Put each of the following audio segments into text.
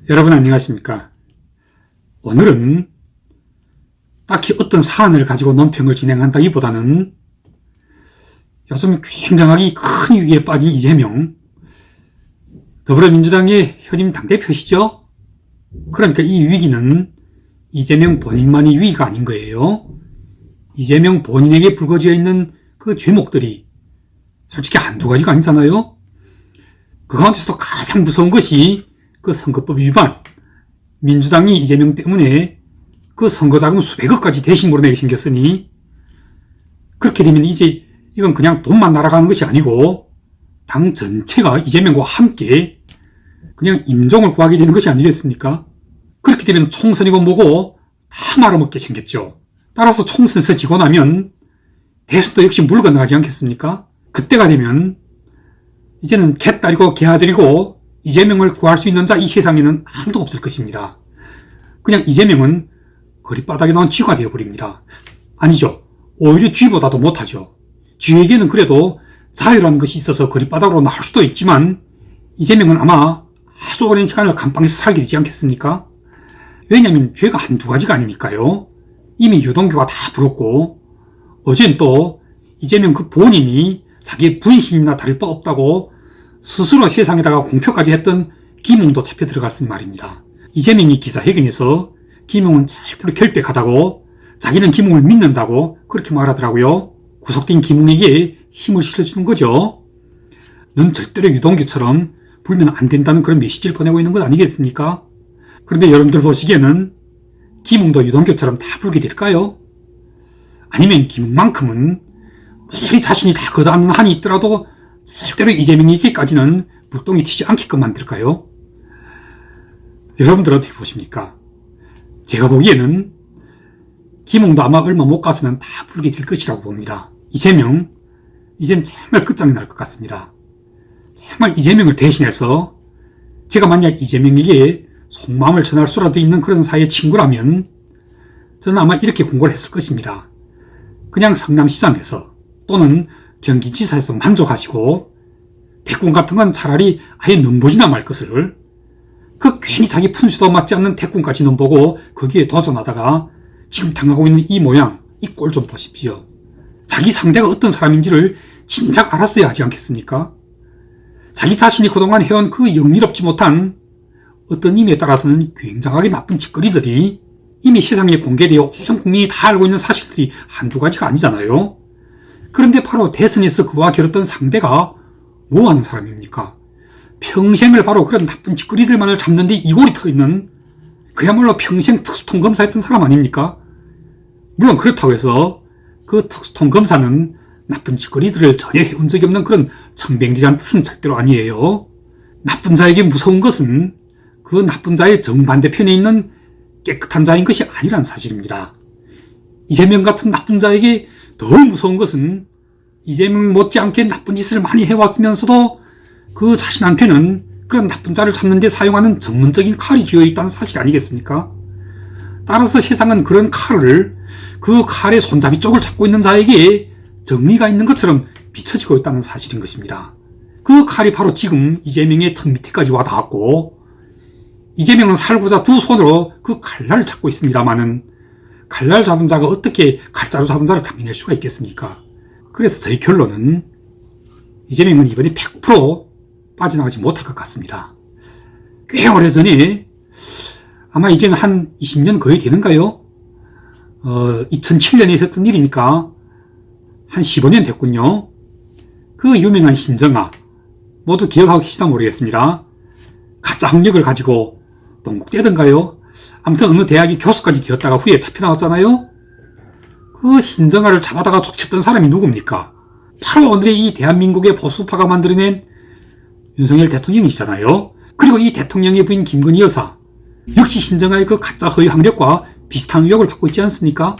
여러분 안녕하십니까? 오늘은 딱히 어떤 사안을 가지고 논평을 진행한다기보다는 요즘 굉장하게 큰 위기에 빠진 이재명, 더불어민주당의 현임 당대표시죠? 그러니까 이 위기는 이재명 본인만의 위기가 아닌 거예요. 이재명 본인에게 불거지어 있는 그 죄목들이 솔직히 한두 가지가 아니잖아요. 그 가운데서 가장 무서운 것이 그 선거법 위반, 민주당이 이재명 때문에 그 선거자금 수백억까지 대신 물어내게 생겼으니 그렇게 되면 이제 이건 그냥 돈만 날아가는 것이 아니고 당 전체가 이재명과 함께 그냥 임종을 구하게 되는 것이 아니겠습니까? 그렇게 되면 총선이고 뭐고 다 말아먹게 생겼죠. 따라서 총선에서 지고 나면 대선도 역시 물 건너가지 않겠습니까? 그때가 되면 이제는 개딸이고 개아들이고 이재명을 구할 수 있는 자 이 세상에는 아무도 없을 것입니다. 그냥 이재명은 거리바닥에 나온 쥐가 되어버립니다. 아니죠. 오히려 쥐보다도 못하죠. 쥐에게는 그래도 자유라는 것이 있어서 거리바닥으로 나올 수도 있지만 이재명은 아마 아주 오랜 시간을 감방에서 살게 되지 않겠습니까? 왜냐하면 죄가 한두 가지가 아니니까요. 이미 유동규가 다 불었고 어제는 또 이재명 그 본인이 자기의 분신이나 다를 바 없다고 스스로 세상에다가 공표까지 했던 김웅도 잡혀 들어갔으니 말입니다. 이재명이 기자회견에서 김웅은 절대로 결백하다고 자기는 김웅을 믿는다고 그렇게 말하더라고요. 구속된 김웅에게 힘을 실어주는 거죠. 넌 절대로 유동규처럼 불면 안 된다는 그런 메시지를 보내고 있는 것 아니겠습니까? 그런데 여러분들 보시기에는 김웅도 유동규처럼 다 불게 될까요? 아니면 김웅만큼은 모조리 자신이 다 거다는 한이 있더라도 절대로 이재명에게까지는 물동이 튀지 않게끔 만들까요? 여러분들 어떻게 보십니까? 제가 보기에는 김웅도 아마 얼마 못 가서는 다 풀게 될 것이라고 봅니다. 이재명, 이젠 정말 끝장이 날 것 같습니다. 정말 이재명을 대신해서 제가 만약 이재명에게 속마음을 전할 수라도 있는 그런 사이의 친구라면 저는 아마 이렇게 공고를 했을 것입니다. 그냥 성남시장에서 또는 경기지사에서 만족하시고 대권 같은 건 차라리 아예 넘보지나 말 것을 그 괜히 자기 푼수도 맞지 않는 대권까지 넘보고 거기에 도전하다가 지금 당하고 있는 이 모양, 이 꼴 좀 보십시오. 자기 상대가 어떤 사람인지를 진작 알았어야 하지 않겠습니까? 자기 자신이 그동안 해온 그 영리롭지 못한 어떤 의미에 따라서는 굉장하게 나쁜 짓거리들이 이미 세상에 공개되어 온 국민이 다 알고 있는 사실들이 한두 가지가 아니잖아요. 그런데 바로 대선에서 그와 겨뤘던 상대가 뭐 하는 사람입니까? 평생을 바로 그런 나쁜 짓거리들만을 잡는데 이골이 터있는 그야말로 평생 특수통 검사였던 사람 아닙니까? 물론 그렇다고 해서 그 특수통 검사는 나쁜 짓거리들을 전혀 해온 적이 없는 그런 청백리란 뜻은 절대로 아니에요. 나쁜 자에게 무서운 것은 그 나쁜 자의 정반대편에 있는 깨끗한 자인 것이 아니란 사실입니다. 이재명 같은 나쁜 자에게 더 무서운 것은 이재명 못지않게 나쁜 짓을 많이 해왔으면서도 그 자신한테는 그런 나쁜 자를 잡는 데 사용하는 전문적인 칼이 쥐어 있다는 사실 아니겠습니까? 따라서 세상은 그런 칼을 그 칼의 손잡이 쪽을 잡고 있는 자에게 정의가 있는 것처럼 비춰지고 있다는 사실인 것입니다. 그 칼이 바로 지금 이재명의 턱 밑에까지 와 닿았고 이재명은 살고자 두 손으로 그 칼날을 잡고 있습니다마는 칼날 잡은 자가 어떻게 칼자루 잡은 자를 당해낼 수가 있겠습니까? 그래서 저희 결론은 이재명은 이번에 100% 빠져나가지 못할 것 같습니다. 꽤 오래전에 아마 이제는 한 20년 거의 되는가요? 2007년에 있었던 일이니까 한 15년 됐군요. 그 유명한 신정아 모두 기억하고 계시나 모르겠습니다. 가짜 학력을 가지고 동국대던가요? 아무튼 어느 대학이 교수까지 되었다가 후에 잡혀나왔잖아요. 그 신정아를 잡아다가 족쳤던 사람이 누굽니까? 바로 오늘의 이 대한민국의 보수파가 만들어낸 윤석열 대통령이시잖아요. 그리고 이 대통령의 부인 김건희 여사 역시 신정아의 그 가짜 허위 학력과 비슷한 의혹을 받고 있지 않습니까?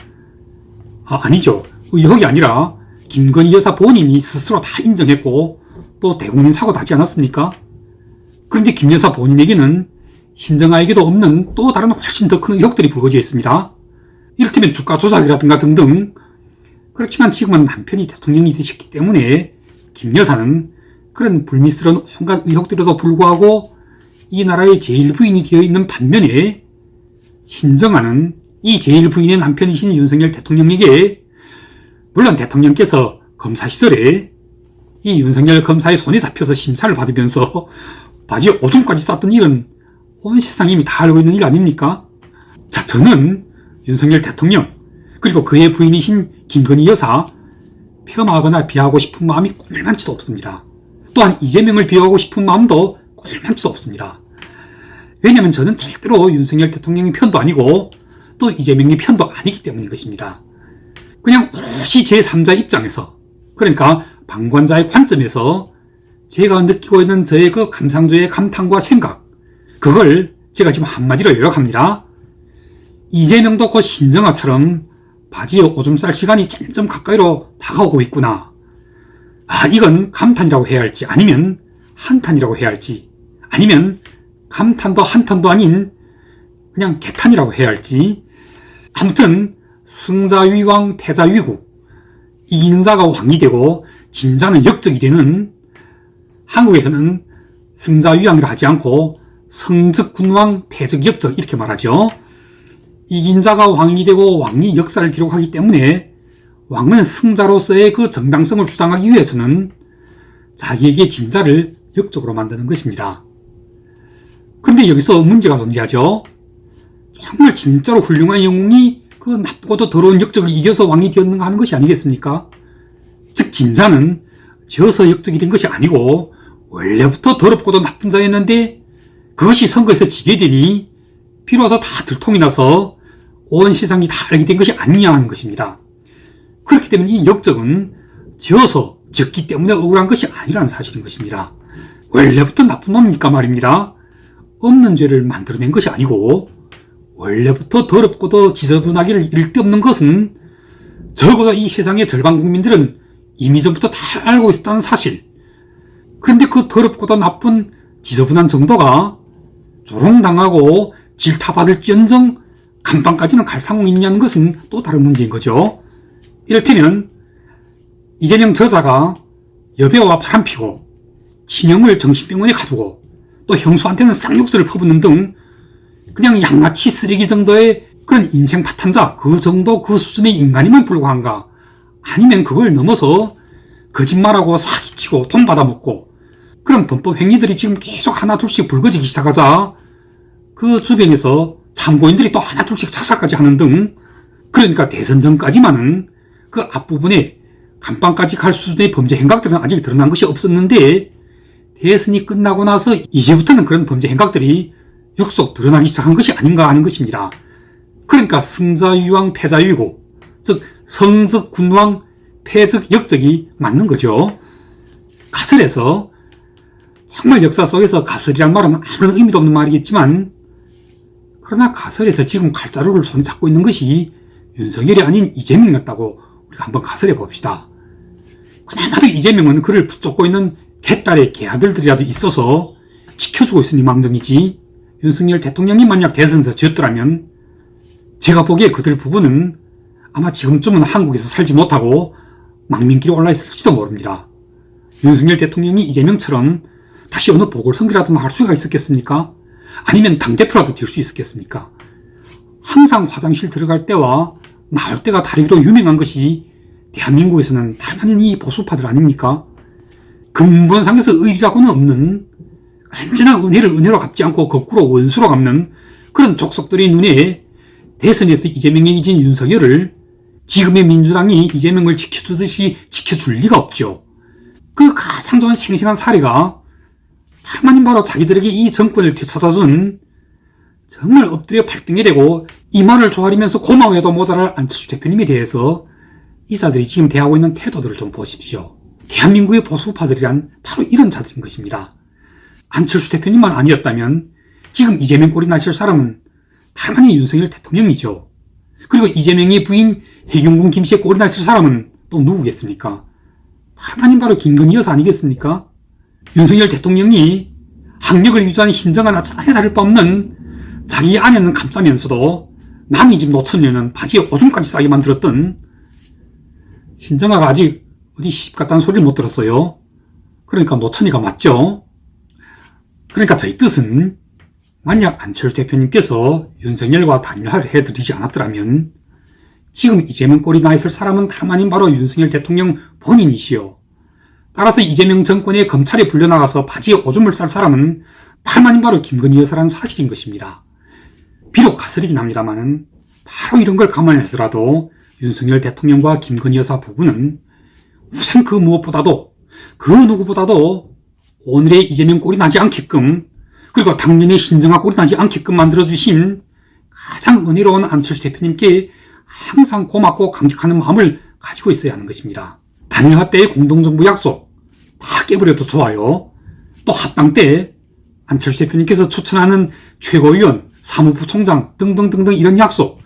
아니죠. 의혹이 아니라 김건희 여사 본인이 스스로 다 인정했고 또 대국민 사과도 하지 않았습니까? 그런데 김 여사 본인에게는 신정아에게도 없는 또 다른 훨씬 더 큰 의혹들이 불거져 있습니다. 이를테면 주가 조작이라든가 등등. 그렇지만 지금은 남편이 대통령이 되셨기 때문에 김 여사는 그런 불미스러운 온갖 의혹들에도 불구하고 이 나라의 제1부인이 되어 있는 반면에 신정아는 이 제1부인의 남편이신 윤석열 대통령에게 물론 대통령께서 검사 시절에 이 윤석열 검사의 손에 잡혀서 심사를 받으면서 바지에 오줌까지 쌌던 일은 온 세상이 이미 다 알고 있는 일 아닙니까? 자, 저는 윤석열 대통령 그리고 그의 부인이신 김건희 여사 폄하하거나 비하하고 싶은 마음이 꼴만치도 없습니다. 또한 이재명을 비하하고 싶은 마음도 꼴만치도 없습니다. 왜냐하면 저는 절대로 윤석열 대통령의 편도 아니고 또 이재명의 편도 아니기 때문인 것입니다. 그냥 오롯이 제3자 입장에서 그러니까 방관자의 관점에서 제가 느끼고 있는 저의 그 감상조의 감탄과 생각 그걸 제가 지금 한마디로 요약합니다. 이재명도 곧 신정아처럼 바지에 오줌 쌀 시간이 점점 가까이로 다가오고 있구나. 아, 이건 감탄이라고 해야 할지 아니면 한탄이라고 해야 할지 아니면 감탄도 한탄도 아닌 그냥 개탄이라고 해야 할지 아무튼 승자위왕 패자위국 이기는 자가 왕이 되고 진 자는 역적이 되는 한국에서는 승자위왕이라 하지 않고 성적군왕 패적역적 이렇게 말하죠. 이긴 자가 왕이 되고 왕이 역사를 기록하기 때문에 왕은 승자로서의 그 정당성을 주장하기 위해서는 자기에게 진 자를 역적으로 만드는 것입니다. 그런데 여기서 문제가 존재하죠. 정말 진짜로 훌륭한 영웅이 그 나쁘고도 더러운 역적을 이겨서 왕이 되었는가 하는 것이 아니겠습니까? 즉 진자는 져서 역적이 된 것이 아니고 원래부터 더럽고도 나쁜 자였는데 그것이 선거에서 지게 되니 비로소 다 들통이 나서 온 세상이 다 알게 된 것이 아니냐 하는 것입니다. 그렇기 때문에 이 역적은 져서 졌기 때문에 억울한 것이 아니라는 사실인 것입니다. 원래부터 나쁜 놈입니까 말입니다. 없는 죄를 만들어낸 것이 아니고 원래부터 더럽고도 지저분하기를 이를 데 없는 것은 적어도 이 세상의 절반 국민들은 이미 전부터 다 알고 있었다는 사실. 그런데 그 더럽고도 나쁜 지저분한 정도가 조롱당하고 질타받을지언정 감방까지는 갈 상황이 있냐는 것은 또 다른 문제인 거죠. 이를테면 이재명 저자가 여배우와 바람피고 친형을 정신병원에 가두고 또 형수한테는 쌍욕설을 퍼붓는 등 그냥 양아치 쓰레기 정도의 그런 인생 파탄자 그 정도 그 수준의 인간이면 불구한가 아니면 그걸 넘어서 거짓말하고 사기치고 돈 받아먹고 그런 범법 행위들이 지금 계속 하나 둘씩 불거지기 시작하자 그 주변에서 참고인들이 또 하나 둘씩 자살까지 하는 등 그러니까 대선 전까지만은 그 앞부분에 감방까지 갈 수준의 범죄 행각들은 아직 드러난 것이 없었는데 대선이 끝나고 나서 이제부터는 그런 범죄 행각들이 육속 드러나기 시작한 것이 아닌가 하는 것입니다. 그러니까 승자위왕 패자위고 즉 성적군왕 패적역적이 맞는 거죠. 가설에서 정말 역사 속에서 가설이란 말은 아무런 의미도 없는 말이겠지만 그러나 가설에서 지금 칼자루를 손에 잡고 있는 것이 윤석열이 아닌 이재명이었다고 우리가 한번 가설해 봅시다. 그나마도 이재명은 그를 붙잡고 있는 개딸의 개아들들이라도 있어서 지켜주고 있으니 망정이지 윤석열 대통령이 만약 대선에서 졌더라면 제가 보기에 그들 부부는 아마 지금쯤은 한국에서 살지 못하고 망민길에 올라 있을지도 모릅니다. 윤석열 대통령이 이재명처럼 다시 어느 보궐선거라도 할 수가 있었겠습니까? 아니면 당대표라도 될 수 있었겠습니까? 항상 화장실 들어갈 때와 나올 때가 다르기로 유명한 것이 대한민국에서는 다만인 이 보수파들 아닙니까? 근본상에서 의리라고는 없는 언제나 은혜를 은혜로 갚지 않고 거꾸로 원수로 갚는 그런 족속들의 눈에 대선에서 이재명이 이긴 윤석열을 지금의 민주당이 이재명을 지켜주듯이 지켜줄 리가 없죠. 그 가장 좋은 생생한 사례가 다만인 바로 자기들에게 이 정권을 되찾아준 정말 엎드려 발등에 대고 이마를 조아리면서 고마워해도 모자랄 안철수 대표님에 대해서 이자들이 지금 대하고 있는 태도들을 좀 보십시오. 대한민국의 보수파들이란 바로 이런 자들인 것입니다. 안철수 대표님만 아니었다면 지금 이재명 꼴이 나실 사람은 다만이 윤석열 대통령이죠. 그리고 이재명의 부인 해경군 김씨의 꼴이 나실 사람은 또 누구겠습니까? 다만인 바로 김건희 여사 아니겠습니까? 윤석열 대통령이 학력을 유지한 신정아나 전혀 다를 바 없는 자기 아내는 감싸면서도 남이 집 노처녀는 바지에 오줌까지 싸게 만들었던 신정아가 아직 어디 시집 갔다는 소리를 못 들었어요. 그러니까 노처녀가 맞죠. 그러니까 저희 뜻은 만약 안철수 대표님께서 윤석열과 단일화를 해드리지 않았더라면 지금 이재명 꼴이 나 있을 사람은 다름 아닌 바로 윤석열 대통령 본인이시요. 따라서 이재명 정권의 검찰에 불려나가서 바지에 오줌을 쌀 사람은 다름 아닌 바로 김건희 여사라는 사실인 것입니다. 비록 가설이긴 합니다만 바로 이런 걸 감안해서라도 윤석열 대통령과 김건희 여사 부부는 우선 그 무엇보다도 그 누구보다도 오늘의 이재명 꼴이 나지 않게끔 그리고 당년의 신정아 꼴이 나지 않게끔 만들어주신 가장 은혜로운 안철수 대표님께 항상 고맙고 감격하는 마음을 가지고 있어야 하는 것입니다. 단일화 때의 공동정부 약속 다 깨버려도 좋아요. 또 합당 때 안철수 대표님께서 추천하는 최고위원, 사무부 총장 등등등등 이런 약속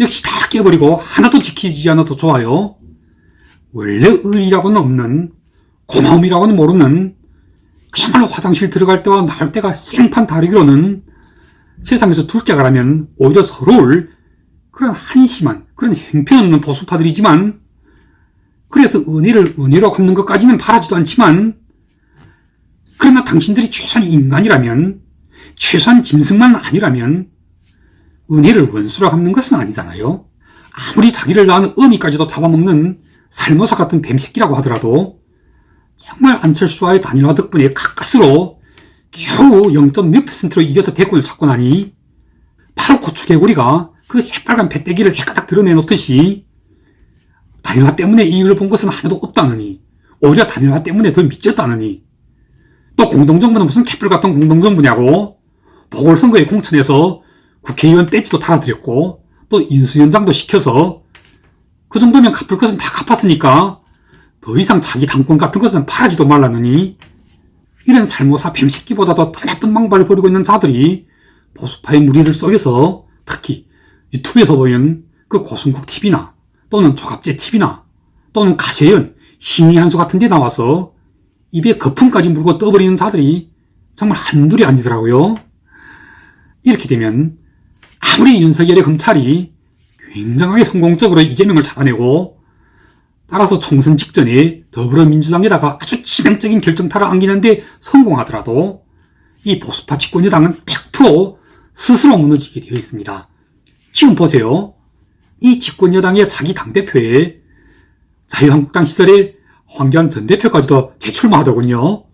역시 다 깨버리고 하나도 지키지 않아도 좋아요. 원래 의리라고는 없는 고마움이라고는 모르는 그야말로 화장실 들어갈 때와 나올 때가 생판 다르기로는 세상에서 둘째가라면 오히려 서러울 그런 한심한 그런 형편없는 보수파들이지만 그래서 은혜를 은혜로 갚는 것까지는 바라지도 않지만 그러나 당신들이 최소한 인간이라면 최소한 짐승만 아니라면 은혜를 원수로 갚는 것은 아니잖아요. 아무리 자기를 낳은 어미까지도 잡아먹는 살모사 같은 뱀새끼라고 하더라도 정말 안철수와의 단일화 덕분에 가까스로 겨우 0.몇 %로 이겨서 대권을 잡고 나니 바로 고추개구리가 그 새빨간 배때기를 해가닥 드러내놓듯이 단일화 때문에 이익을 본 것은 하나도 없다느니 오히려 단일화 때문에 더 미쳤다느니 또 공동정부는 무슨 개뿔 같은 공동정부냐고 보궐선거에 공천해서 국회의원 배지도 달아드렸고 또 인수위원장도 시켜서 그 정도면 갚을 것은 다 갚았으니까 더 이상 자기 당권 같은 것은 바라지도 말라느니 이런 살모사 뱀새끼보다도 더 나쁜 망발을 벌이고 있는 자들이 보수파의 무리들 속에서 특히 유튜브에서 보이는 그 고승국 TV나 또는 조갑재 TV나 또는 가세연, 신의 한수 같은 데 나와서 입에 거품까지 물고 떠버리는 자들이 정말 한둘이 아니더라고요. 이렇게 되면 아무리 윤석열의 검찰이 굉장하게 성공적으로 이재명을 잡아내고 따라서 총선 직전에 더불어민주당에다가 아주 치명적인 결정타를 안기는데 성공하더라도 이 보수파 집권여당은 100% 스스로 무너지게 되어 있습니다. 지금 보세요. 이 집권여당의 자기 당대표에 자유한국당 시절에 황교안 전 대표까지도 재출마하더군요.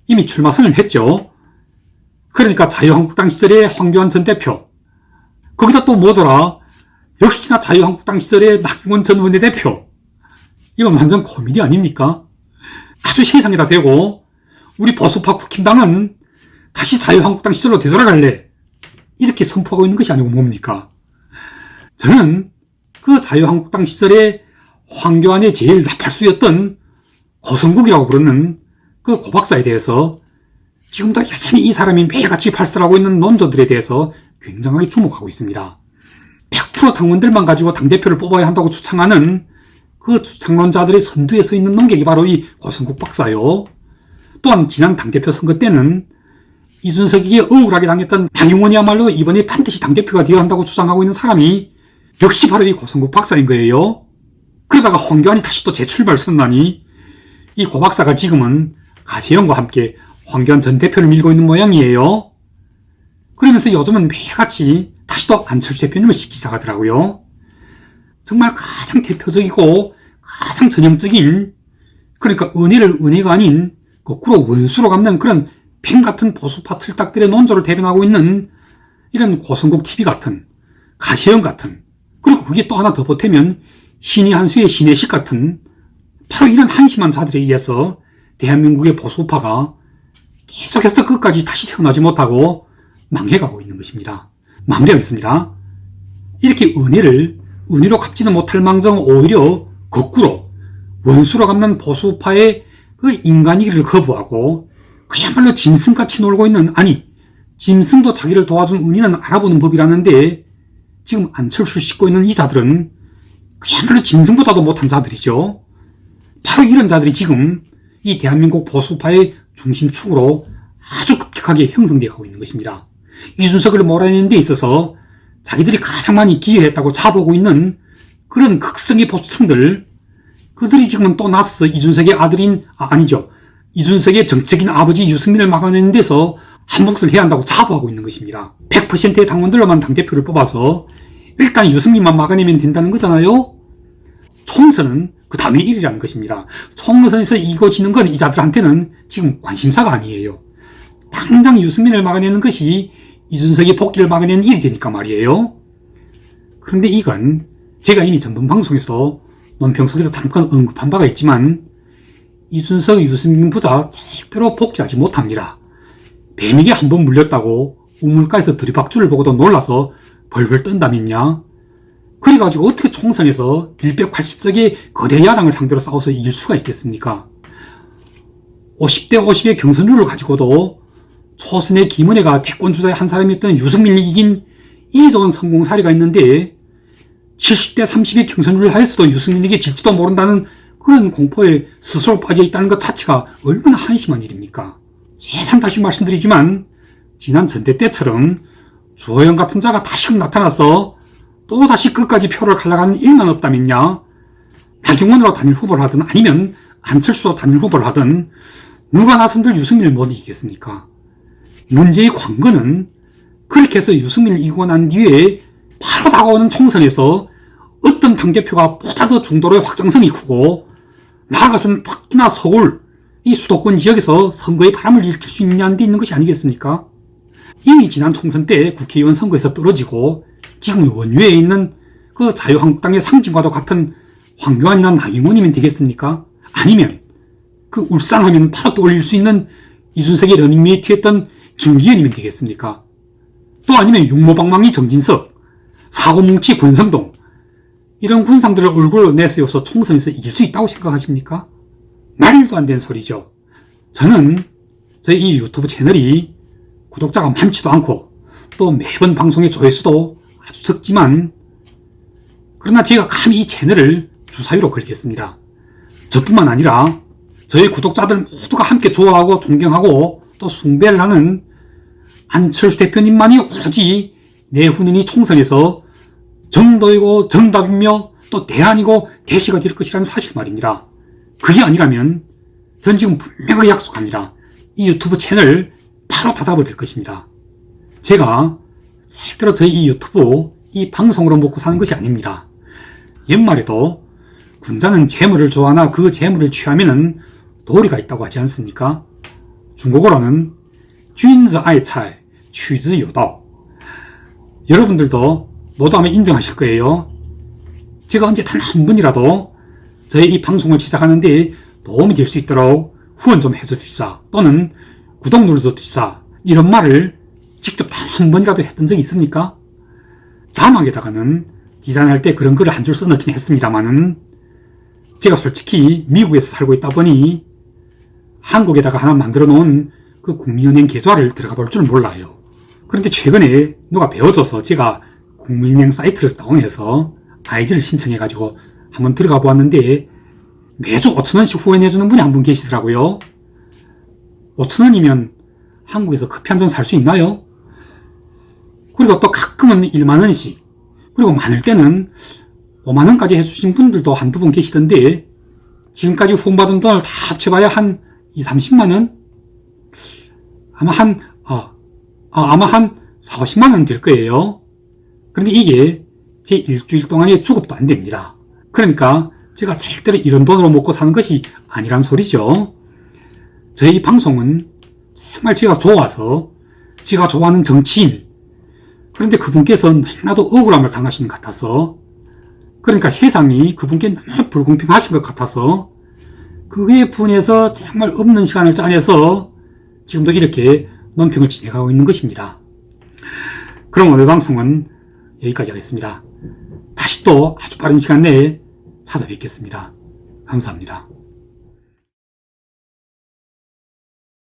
이미 출마 선언을 했죠. 그러니까 자유한국당 시절에 황교안 전 대표 거기다 또 뭐더라 역시나 자유한국당 시절에 나경원 전 원내대표 이건 완전 코미디 아닙니까? 아주 세상에다 대고 우리 보수파 국힘당은 다시 자유한국당 시절로 되돌아갈래 이렇게 선포하고 있는 것이 아니고 뭡니까? 저는 그 자유한국당 시절에 황교안의 제일 나팔수였던 고성국이라고 부르는 그 고박사에 대해서 지금도 여전히 이 사람이 매일같이 발설하고 있는 논조들에 대해서 굉장하게 주목하고 있습니다. 100% 당원들만 가지고 당대표를 뽑아야 한다고 주창하는 그 주창론자들의 선두에 서 있는 논객이 바로 이 고성국 박사요. 또한 지난 당대표 선거 때는 이준석에게 억울하게 당했던 나경원이야말로 이번에 반드시 당대표가 되어야 한다고 주장하고 있는 사람이 역시 바로 이 고성국 박사인 거예요. 그러다가 황교안이 다시 또 재출발 선언하니 이 고 박사가 지금은 가세연과 함께 황교안 전 대표를 밀고 있는 모양이에요. 그러면서 요즘은 매일같이 다시 또 안철수 대표님을 시키기 시작하더라고요. 정말 가장 대표적이고 가장 전형적인 그러니까 은혜를 은혜가 아닌 거꾸로 원수로 갚는 그런 뱀 같은 보수파 틀딱들의 논조를 대변하고 있는 이런 고성국 TV 같은 가세연 같은 그리고 그게 또 하나 더 보태면 신의 한수의 신혜식 같은 바로 이런 한심한 자들에 의해서 대한민국의 보수파가 계속해서 끝까지 다시 태어나지 못하고 망해가고 있는 것입니다. 마무리하겠습니다. 이렇게 은혜로 갚지는 못할 망정 오히려 거꾸로 원수로 갚는 보수파의 그 인간이기를 거부하고 그야말로 짐승같이 놀고 있는 짐승도 자기를 도와준 은인은 알아보는 법이라는데 지금 안철수를 싣고 있는 이 자들은 그야말로 짐승보다도 못한 자들이죠. 바로 이런 자들이 지금 이 대한민국 보수파의 중심축으로 아주 급격하게 형성되어 가고 있는 것입니다. 이준석을 몰아내는 데 있어서 자기들이 가장 많이 기여했다고 자보고 있는 그런 극성의 보수층들 그들이 지금은 또 나서서 이준석의 아들인 이준석의 정책인 아버지 유승민을 막아내는 데서 한 몫을 해야 한다고 자부하고 있는 것입니다. 100%의 당원들로만 당대표를 뽑아서 일단 유승민만 막아내면 된다는 거잖아요. 총선은 그 다음에 일이라는 것입니다. 총선에서 이겨지는 건 이자들한테는 지금 관심사가 아니에요. 당장 유승민을 막아내는 것이 이준석의 복귀를 막아내는 일이 되니까 말이에요. 그런데 이건 제가 이미 전번 방송에서 논평 속에서 잠깐 언급한 바가 있지만 이준석, 유승민 부자 절대로 복귀하지 못합니다. 뱀에게 한번 물렸다고 우물가에서 들이박줄을 보고도 놀라서 벌벌 떤다면야. 그래가지고 어떻게 총선에서 180석의 거대 야당을 상대로 싸워서 이길 수가 있겠습니까? 50대 50의 경선률을 가지고도 초선의 김은혜가 대권주자의 한 사람이었던 유승민이 이긴 이조원 성공 사례가 있는데 70대 30의 경선률을 하였어도 유승민에게 질지도 모른다는 그런 공포에 스스로 빠져 있다는 것 자체가 얼마나 한심한 일입니까? 세상 다시 말씀드리지만 지난 전대 때처럼 조영 같은 자가 다시금 나타나서 또다시 끝까지 표를 갈라가는 일만 없다면야 나경원으로 단일 후보를 하든 아니면 안철수로 단일 후보를 하든 누가 나선들 유승민을 못 이기겠습니까? 문제의 관건은 그렇게 해서 유승민을 이기고 난 뒤에 바로 다가오는 총선에서 어떤 당대표가 보다 더 중도로의 확장성이 크고 나아가서는 특히나 서울 이 수도권 지역에서 선거의 바람을 일으킬 수 있냐는 데 있는 것이 아니겠습니까? 이미 지난 총선 때 국회의원 선거에서 떨어지고 지금 원외에 있는 그 자유한국당의 상징과도 같은 황교안이나 나경원이면 되겠습니까? 아니면 그 울산하면 바로 떠올릴 수 있는 이준석의 러닝메이트 했던 김기현이면 되겠습니까? 또 아니면 육모방망이 정진석, 사고뭉치 권성동 이런 군상들을 얼굴로 내세워서 총선에서 이길 수 있다고 생각하십니까? 말도 안 되는 소리죠. 저는 저희 이 유튜브 채널이 구독자가 많지도 않고 또 매번 방송의 조회수도 아주 적지만 그러나 제가 감히 이 채널을 주사위로 걸겠습니다. 저뿐만 아니라 저희 구독자들 모두가 함께 좋아하고 존경하고 또 숭배를 하는 안철수 대표님만이 오로지 내후년이 총선에서 정도이고 정답이며 또 대안이고 대시가 될 것이라는 사실 말입니다. 그게 아니라면 전 지금 분명하게 약속합니다. 이 유튜브 채널 바로 닫아버릴 것입니다. 제가 절대로 저희 이 유튜브 이 방송으로 먹고 사는 것이 아닙니다. 옛말에도 군자는 재물을 좋아하나 그 재물을 취하면은 도리가 있다고 하지 않습니까? 중국어로는 君子爱财取之有道. 여러분들도 모두 아마 인정하실 거예요. 제가 언제 단 한 번이라도 저희 이 방송을 시작하는데 도움이 될 수 있도록 후원 좀 해줍시다 또는 구독 눌러줍시다 이런 말을 직접 단 한 번이라도 했던 적이 있습니까? 자막에다가는 디자인할 때 그런 글을 한 줄 써넣긴 했습니다만은 제가 솔직히 미국에서 살고 있다 보니 한국에다가 하나 만들어 놓은 그 국민은행 계좌를 들어가 볼 줄 몰라요. 그런데 최근에 누가 배워줘서 제가 국민은행 사이트를 다운해서 아이디를 신청해가지고 한번 들어가 보았는데 매주 5,000원씩 후원해주는 분이 한 분 계시더라고요. 5,000원이면 한국에서 커피 한 잔 살 수 있나요? 그리고 또 가끔은 10,000원씩 그리고 많을 때는 50,000원까지 해주신 분들도 한두 분 계시던데 지금까지 후원받은 돈을 다 합쳐봐야 한 20-30만원? 아마 한 40-50만원 될 거예요. 그런데 이게 제 일주일 동안의 주급도 안 됩니다. 그러니까 제가 절대로 이런 돈으로 먹고 사는 것이 아니란 소리죠. 저희 방송은 정말 제가 좋아서 제가 좋아하는 정치인 그런데 그분께서 너무나도 억울함을 당하시는 것 같아서 그러니까 세상이 그분께 너무 불공평하신 것 같아서 그에 분해서 정말 없는 시간을 짜내서 지금도 이렇게 논평을 진행하고 있는 것입니다. 그럼 오늘 방송은 여기까지 하겠습니다. 다시 또 아주 빠른 시간 내에 찾아뵙겠습니다. 감사합니다.